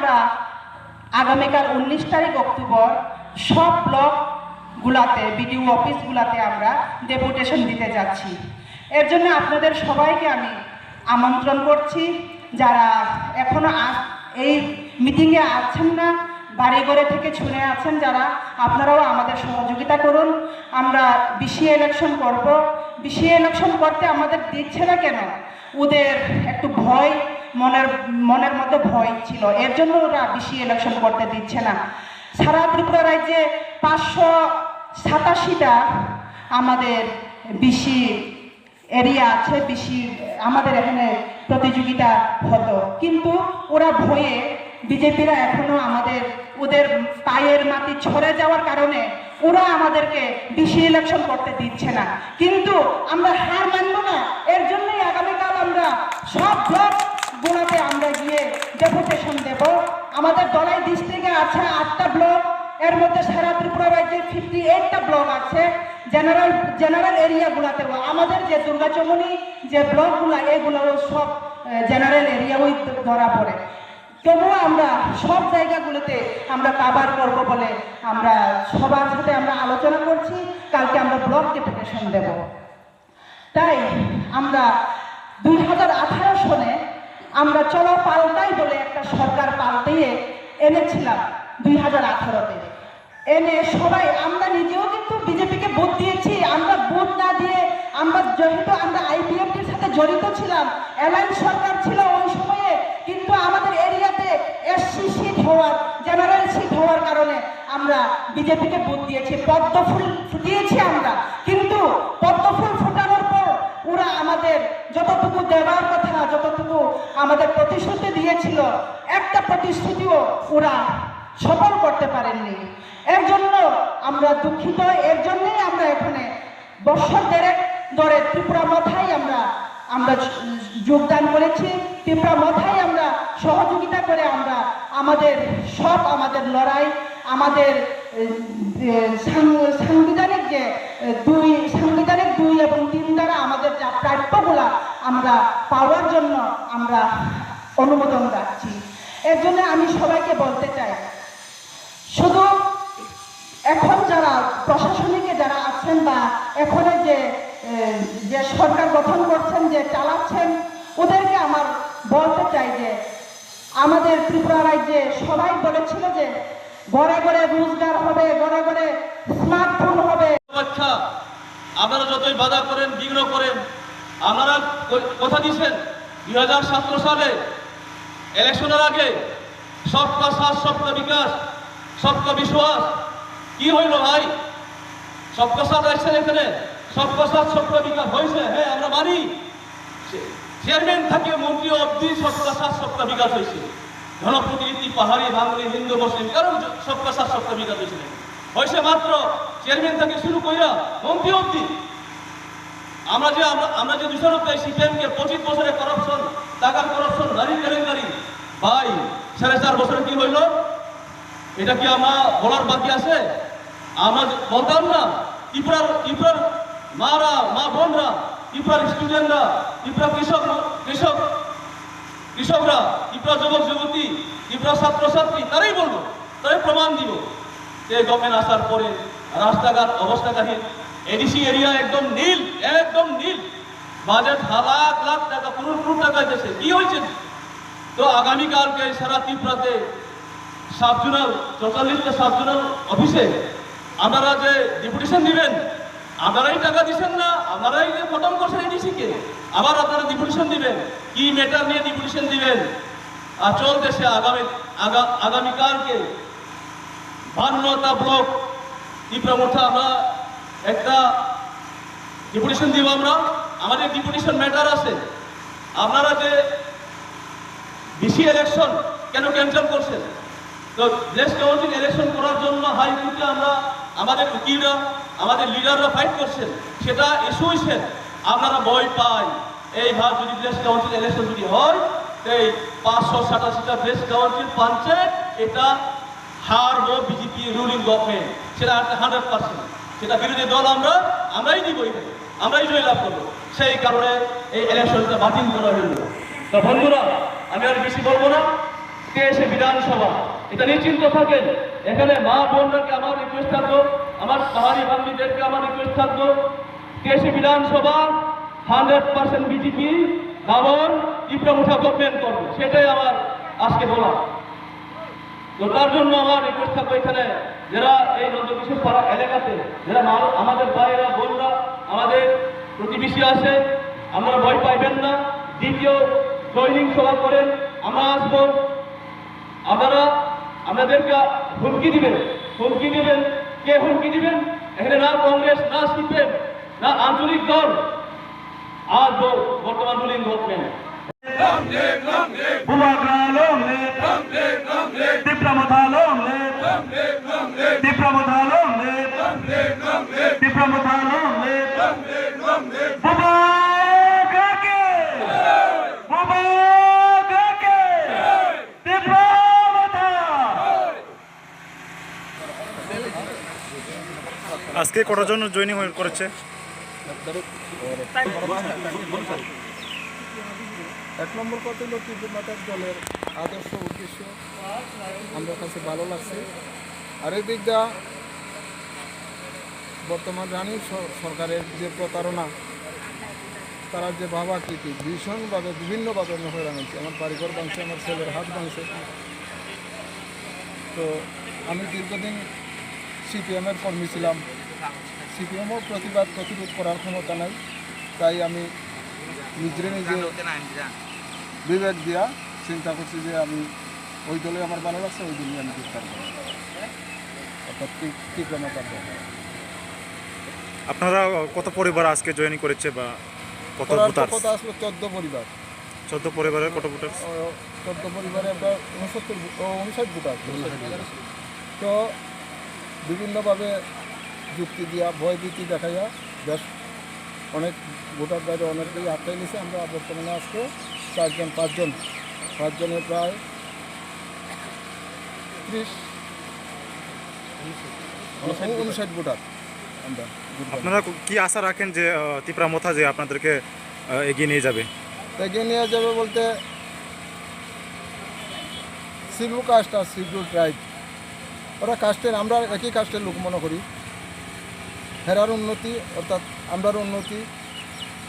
আমরা আগামীকাল 19 তারিখ অক্টোবর সব ব্লকগুলাতে বিডিও অফিসগুলাতে আমরা ডেপুটেশন দিতে যাচ্ছি। এর জন্য আপনাদের সবাইকে আমি আমন্ত্রণ করছি, যারা এখনো এই মিটিংয়ে আছেন না, বাড়িঘরে থেকে শুনে আছেন যারা, আপনারাও আমাদের সহযোগিতা করুন। আমরা বিসিএ ইলেকশন করব। বিসিএ ইলেকশন করতে আমাদের দিচ্ছে না কেন? ওদের একটু ভয়, মনের মধ্যে ভয় ছিল, এর জন্য ওরা বিসিএ ইলেকশন করতে দিচ্ছে না। সারা ত্রিপুরা রাজ্যে 587টা আমাদের বিসি এরিয়া আছে, বেশি আমাদের এখানে প্রতিযোগিতা হতো, কিন্তু ওরা ভয়ে বিজেপিরা এখনো ওদের পায়ের মাটি ছড়ে যাওয়ার কারণে ওরা আমাদেরকে বেশি ইলেকশন করতে দিচ্ছে না। কিন্তু আমরা হার মানব না। এর জন্যই আগামীকাল আমরা সব ব্লকগুলোতে আমরা গিয়ে ডেপুটেশন দেব। আমাদের দলাই ডিস্ট্রিক্টে আছে 8টা ব্লক, এর মধ্যে সারা ত্রিপুরা রাজ্যে 58টা ব্লক আছে। জেনারেল এরিয়াগুলোতেও আমাদের যে দুর্গাচমনি যে ব্লকগুলো, এগুলোও সব জেনারেল এরিয়াও ধরা পড়ে। তবুও আমরা সব জায়গাগুলোতে আমরা কাভার করব বলে আমরা সবার সাথে আমরা আলোচনা করছি। কালকে আমরা ব্লক ডেপুটেশন দেব। তাই আমরা 2018 সনে আমরা চলো পাল্টাই বলে একটা সরকার পাল্টিয়ে এনেছিলাম 2018-তে। এনে সবাই আমরা নিজেও কিন্তু বিজেপিকে ভোট দিয়েছি। আমরা ভোট না দিয়ে আমরা যেহেতু আমরা আইপিএফটির সাথে জড়িত ছিলাম, অ্যালায়েন্স সরকার ছিল ওই সময়ে, কিন্তু আমাদের এরিয়াতে এসসি সিট হওয়ার, জেনারেল সিট হওয়ার কারণে আমরা বিজেপিকে ভোট দিয়েছি, পদ্ম ফুল ফুটিয়েছি আমরা। কিন্তু পদ্ম ফুল ফুটানোর পর ওরা আমাদের যতটুকু দেওয়ার কথা, যতটুকু আমাদের প্রতিশ্রুতি দিয়েছিল, একটা প্রতিশ্রুতিও ওরা সফল করতে পারেননি। এর জন্য আমরা দুঃখিত। এর জন্যই আমরা এখানে বছর দেড়েক ধরে ত্রিপুরা মাথায় আমরা যোগদান করেছি। ত্রিপুরা মাথায় আমরা সহযোগিতা করে আমরা আমাদের লড়াই, আমাদের সাংবিধানিক 2 এবং 3 দ্বারা আমাদের যা প্রাপ্যগুলা আমরা পাওয়ার জন্য আমরা অনুমোদন রাখছি। এর জন্য আমি সবাইকে বলতে চাই, শুধু এখন যারা প্রশাসনিকে যারা আছেন বা এখন যে সরকার গঠন করছেন, যে চালাচ্ছেন, ওদেরকে আমার বলতে চাই যে আমাদের ত্রিপুরা রাজ্যে সবাই বলেছিল যে ঘরে ঘরে রোজগার হবে, ঘরে ঘরে স্মার্টফোন হবে। আপনারা যতই বাধা করেন, বিঘ্ন করেন, আপনারা কথা দিয়েছেন 2017 সালে ইলেকশনের আগে সবকা সাথ সবকা বিকাশ সবকা বিশ্বাস। কি হইল ভাই? সবকা সাথ আসছেন এখানে, সবকা সাথ সবকা বিকাশ হয়েছে, হ্যাঁ আমরা মানি। চেয়ারম্যান থেকে মন্ত্রী অব্দি সবকা সাথ সবকা বিকাশ হয়েছে। জনপ্রতিনিধি পাহাড়ি, বাঙালি, হিন্দু, মুসলিম কারণ সবকা সাথ সবকা বিকাশ হয়েছে মাত্র চেয়ারম্যান থেকে শুরু কইরা মন্ত্রী অব্দি। আমরা যে দূষণ পাই সিপিএমকে 25 বছরে করাপশন, টাকার করাপশন, নারী কেলেঙ্কারি, ভাই 4.5 বছরে কি হইল? এটা কি আমরা বলার বাকি আছে? আমরা বলতাম না? ত্রিপুরার মারা, মা বোনরা, ত্রিপুরার স্টুডেন্টরা, ত্রিপুরা কৃষকরা, ত্রিপুরা যুবক যুবতী, ত্রিপুরা ছাত্রছাত্রী, তারাই বলবো, তারাই প্রমাণ দিব যে গভর্নমেন্ট আসার পরে রাস্তাঘাট অবস্থাকাহীন, এডিসি এরিয়া একদম নীল, একদম নীল, বাজেট লাখ লাখ টাকা, কোটি টাকা দিয়েছে। কি হয়েছে? তো আগামীকালকে সারা ত্রিপুরাতে সাবজোনাল 44টা সাবজোনাল অফিসে আপনারা যে ডেপুটেশন দিবেন, আপনারাই টাকা দিচ্ছেন না, আপনারাই যে খতম করছেন এডিসিকে, আবার আপনারা ডেপুটেশন দিবেন। কি ম্যাটার নিয়ে ডেপুটেশন দিবেন? আর চলতেছে আগামীকালকে 52টা ব্লক ত্রিপুরা মোটা আমরা একটা ডেপুটেশন দিব। আমাদের ডেপুটেশন ম্যাটার আছে। আপনারা যে বিসি ইলেকশন কেন ক্যান্সেল করছেন? তো দেশ কাউন্সিল ইলেকশন করার জন্য হাইকোর্টে আমাদের উকিলরা, আমাদের লিডাররা ফাইট করছেন, সেটা ইস্যু হয়েছে। আপনারা ভয় পায় এইভাবে যদি দেশ কাউন্সিল ইলেকশন যদি হয়, এই 587টা দেশ কাউন্সিল পঞ্চায়েত এটা হারবো বিজেপি রুলিং গভর্নমেন্ট, সেটা 100%। সেটা বিরোধী দল আমরাই দিব, এখানে আমরাই জয়লাভ করবো। সেই কারণে এই ইলেকশনটা বাতিল করা হইল। তো বন্ধুরা, আমি আর বেশি বলবো না, তেইশে বিধানসভা, এটা নিশ্চিন্ত থাকেন। এখানে মা বোনদেরকে আমার রিকোয়েস্ট থাকবো, আমার পাহাড়ি বাঙালিদেরকে আমার রিকোয়েস্ট থাকবো, তেইশে বিধানসভা 100% বিজেপি দাবন তীব্রমুঠা গভর্নমেন্ট করবে, সেটাই আমার আজকে বলা। তো তার জন্য আমার রিকোয়েস্ট থাকবে এখানে যারা এই নন্দকিশোর পাড়া এলাকাতে যারা আমাদের ভাইয়েরা বোনরা আমাদের প্রতিবেশী আছে, আপনারা ভয় পাইবেন না। দ্বিতীয় জয়নিং সভা করেন, আমরা আসবো, আপনারা আপনাদেরকে হুমকি দিবেন। হুমকি দিবেন, কে হুমকি দিবেন? এখানে না কংগ্রেস, না সিপিএম, না আঞ্চলিক দল, আর বর্তমান রুলিং গভর্নমেন্ট। আজকে কটার জন্য জয়েনিং করেছে? এক নম্বর কথা হলো তীব্রমাতার দলের আদর্শ উদ্দেশ্য আমার কাছে ভালো লাগছে। আরেক দিক দা বর্তমান রানিং সরকারের যে প্রতারণা, তারা যে ভাবাকৃতি ভীষণভাবে বিভিন্নভাবে হয়রান হচ্ছে। আমার বাড়িঘর ভাঙছে, আমার ছেলের হাত ভাঙছে। তো আমি দীর্ঘদিন সিপিএমের কর্মী ছিলাম, সিপিএমও প্রতিরোধ করার ক্ষমতা নাই, তাই আমি নিজে বিবেক দিয়া চিন্তা করছি যে আমি ওই দলে আমার ভালো লাগছে, ওই দলে আমি যোগদান করব, অর্থাৎ তীব্রমাতার দল। আপনারা কত পরিবার আজকে জয়েনিং করেছে বা কত ভোটার? কথা আসলো 14 পরিবার। 14 পরিবারের কত ভোটার? 14 পরিবারে আমরা 59 ভোটার। তো বিভিন্নভাবে যুক্তি দিয়া ভয়ভীতি দেখাইয়া বেশ অনেক ভোটার বাইরে অনেকেই আটকাই নিয়েছে। আমরা বর্তমানে আজকে 5জনের প্রায় 59 ভোটার আমরা। আপনারা কি আশা রাখেন যে তীব্রমাতা যে আপনাদেরকে এগিয়ে নিয়ে যাবে? এগিয়ে নিয়ে যাবে বলতে শিডিউল কাস্ট আর শিডিউল ট্রাইব, ওরা কাস্টের, আমরা একই কাস্টের লোক মনে করি। হেরার উন্নতি অর্থাৎ আমরার উন্নতি,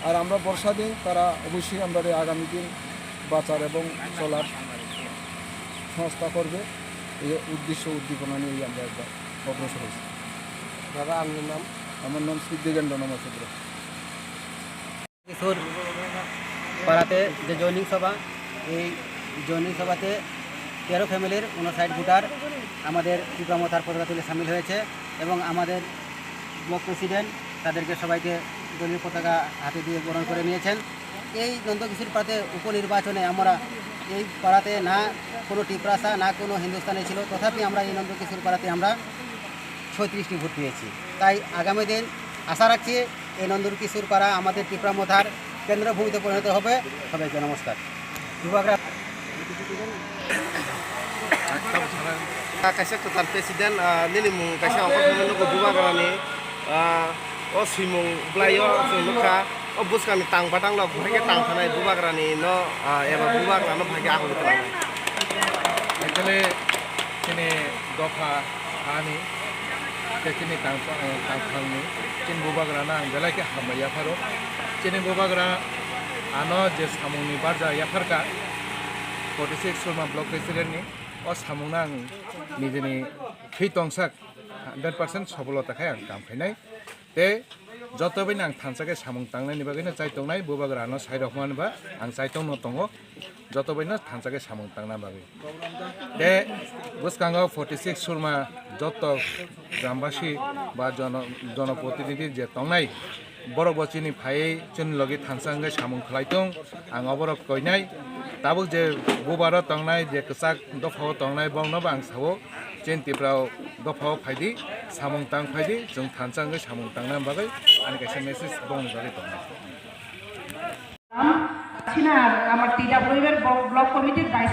আর আমরা বর্ষা দিন তারা অবশ্যই আমরা আগামী দিন বাঁচার এবং চলার সংস্থা করবে, এই উদ্দেশ্য উদ্দীপনা নিয়েই আমরা একবার অগ্রসর হয়েছি। দাদা আপনার নাম? আমার নাম সিদ্দিকেন্দ্র নমস্কার। কিশোর পাড়াতে যে জয়নিং সভা, এই জয়নিং সভাতে 13 ফ্যামিলির 59 ভোটার আমাদের তীব্রমাতার পতাকা তুলে সামিল হয়েছে এবং আমাদের ব্লক প্রেসিডেন্ট তাদেরকে সবাইকে দলীয় পতাকা হাতে দিয়ে বরণ করে নিয়েছেন। এই নন্দকিশোর পাড়াতে উপনির্বাচনে আমরা এই পাড়াতে না কোনো টিপ্রাসা না কোনো হিন্দুস্তানি ছিল, তথাপি আমরা এই নন্দকিশোর পাড়াতে আমরা 36টি ভোট পেয়েছি। তাই আগামী দিন আশা রাখছি এই নন্দকিশোর পাড়া আমাদের তীব্রমাতার কেন্দ্রভূমিতে পরিণত হবে। সবাইকে নমস্কার। kaisa total president nini mung kaisa okor nuko buba garani o simung blayo sumukha o buskami tang patang lo bhage tang thanai buba garani no eba buba garano bhage ahul tang এখানে তিনি দফা হানি তিনি তাংখাংনি চিন বুবাগ্রানা বেলাকে হামাইয়া ফারো চিনি বুবাগ্রা আনো যে সামুনি Berjaya ইয়াফারকা 46 Surma block প্রেসিডেন্টনি ও সামুনা आं निजेनि खैतंसाक 100% सफलताखाय आं कामफैनाय ते जतबैनो आं थानसाके सामुं तांनायनि बागैनो चाइतंनाय बुबाग्रानो साइरखमानबा आं चाइतंनो दङ जतबैनो थानसाके सामुं तांना बागै ते बुसकांगाव 46 सुरमा जत ग्रामबासी बा जनप्रतिनिधि जे तंनाय बरक बचिनि फायै जोंनि लगे थानसांगे सामुं खालायदों आं अबरक कयनाय ताबुक जे बुबारो तंनाय जे कसाक दफाव तंनाय बावनोबो आं सावो जेन तिफ्राव दफाव फायदि सामुं तां फायदि जों थानसांगे सामुं तांना बागै आंनि कायसे मेसेज बावनो बागै तंनाय আমার টিটা পরিবার ব্লক কমিটির ভাইস